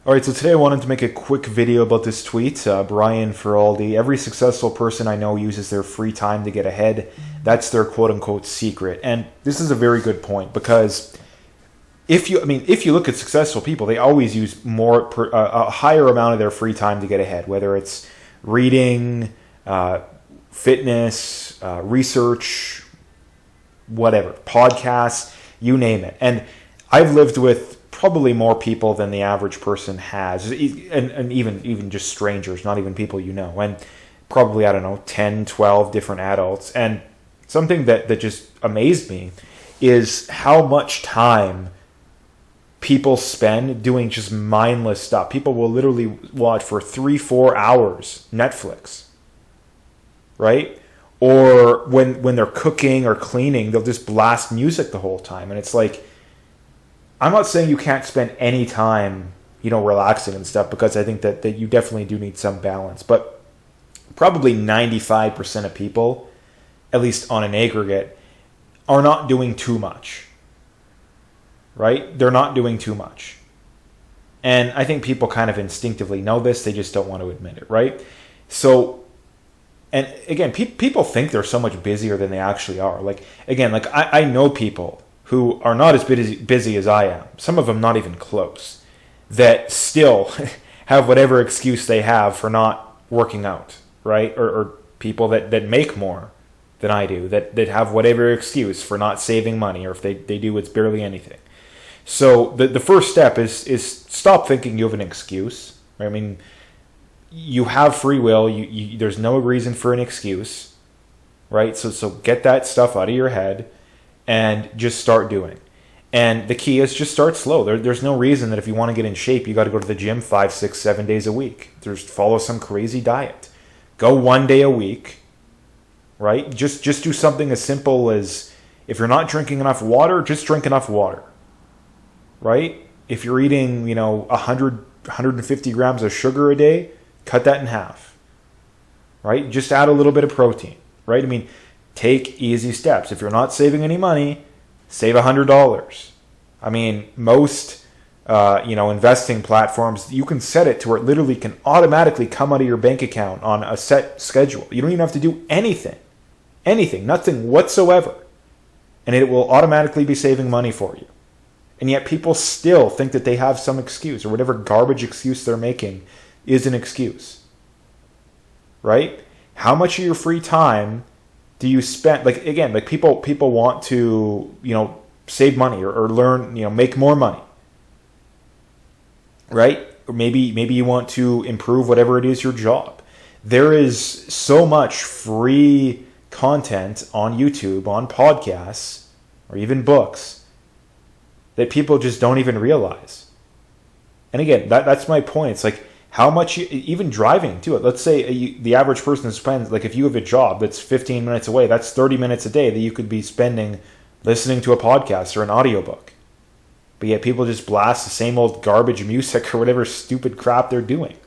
All right, so today I wanted to make a quick video about this tweet. Brian Feraldi, every successful person I know uses their free time to get ahead. That's their quote-unquote secret. And this is a very good point because if you look at successful people, they always use a higher amount of their free time to get ahead, whether it's reading, fitness, research, whatever, podcasts, you name it. And I've lived with probably more people than the average person has, and even just strangers, not even people you know, and probably, I don't know, 10, 12 different adults. And something that just amazed me is how much time people spend doing just mindless stuff. People will literally watch for 3-4 hours Netflix, right? Or when they're cooking or cleaning, they'll just blast music the whole time. And it's like, I'm not saying you can't spend any time, relaxing and stuff, because I think that you definitely do need some balance. But probably 95% of people, at least on an aggregate, are not doing too much. Right? They're not doing too much. And I think people kind of instinctively know this, they just don't want to admit it, right? So, and again, people think they're so much busier than they actually are. I know people who are not as busy as I am, some of them not even close, that still have whatever excuse they have for not working out, right? Or people that make more than I do, that have whatever excuse for not saving money, or if they do, it's barely anything. So the first step is stop thinking you have an excuse. Right? I mean, you have free will. There's no reason for an excuse, right? So get that stuff out of your head and just start doing. And the key is just start slow. There's no reason that if you want to get in shape, you got to go to the gym 5, 6, 7 days a week. Follow some crazy diet. Go 1 day a week, right? Just do something as simple as, if you're not drinking enough water, just drink enough water, right? If you're eating, 100, 150 grams of sugar a day, cut that in half, right? Just add a little bit of protein, right? I mean, take easy steps. If you're not saving any money, save $100. I mean, most, investing platforms, you can set it to where it literally can automatically come out of your bank account on a set schedule. You don't even have to do anything, nothing whatsoever. And it will automatically be saving money for you. And yet people still think that they have some excuse, or whatever garbage excuse they're making is an excuse, right? How much of your free time do you spend? People want to, save money or learn, make more money, right? Or maybe you want to improve whatever it is your job. There is so much free content on YouTube, on podcasts, or even books that people just don't even realize. And again, that's my point. It's like, how much, even driving to it. Let's say the average person spends, if you have a job that's 15 minutes away, that's 30 minutes a day that you could be spending listening to a podcast or an audiobook. But yet people just blast the same old garbage music or whatever stupid crap they're doing.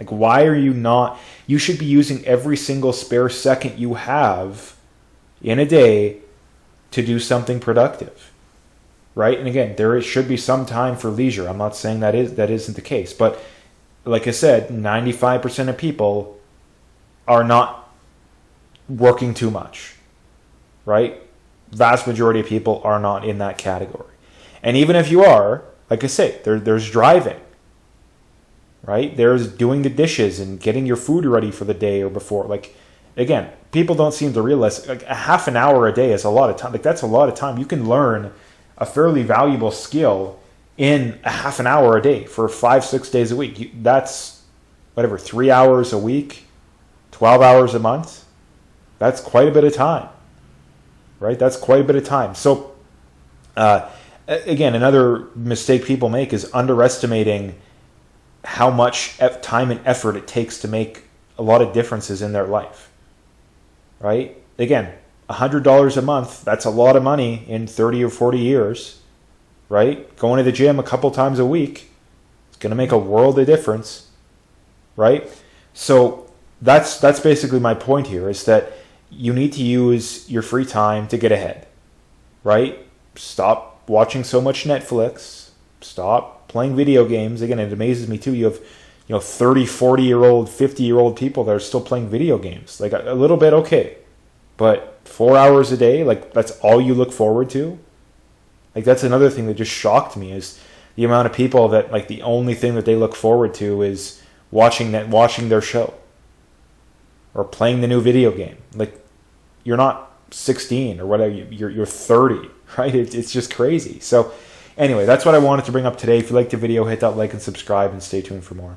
Why are you not? You should be using every single spare second you have in a day to do something productive. Right? And again, there should be some time for leisure. I'm not saying that isn't the case, but like I said, 95% of people are not working too much, right? Vast majority of people are not in that category. And even if you are, like I say, there's driving, right? There's doing the dishes and getting your food ready for the day or before. Again, people don't seem to realize, a half an hour a day is a lot of time. That's a lot of time. You can learn a fairly valuable skill in a half an hour a day for 5-6 days a week. That's 3 hours a week, 12 hours a month. That's quite a bit of time, right? That's quite a bit of time. So again, another mistake people make is underestimating how much time and effort it takes to make a lot of differences in their life, right? Again, $100 a month, that's a lot of money in 30 or 40 years. Right? Going to the gym a couple times a week, it's going to make a world of difference, right? So that's basically my point here, is that you need to use your free time to get ahead, right? Stop watching so much Netflix. Stop playing video games. Again, it amazes me too. You have 30, 40-year-old, 50-year-old people that are still playing video games. Like a little bit, okay. But 4 hours a day, like that's all you look forward to? Like that's another thing that just shocked me, is the amount of people that like the only thing that they look forward to is watching their show or playing the new video game. Like you're not 16 or whatever, you're 30, right? It's just crazy. So anyway, that's what I wanted to bring up today. If you liked the video, hit that like and subscribe and stay tuned for more.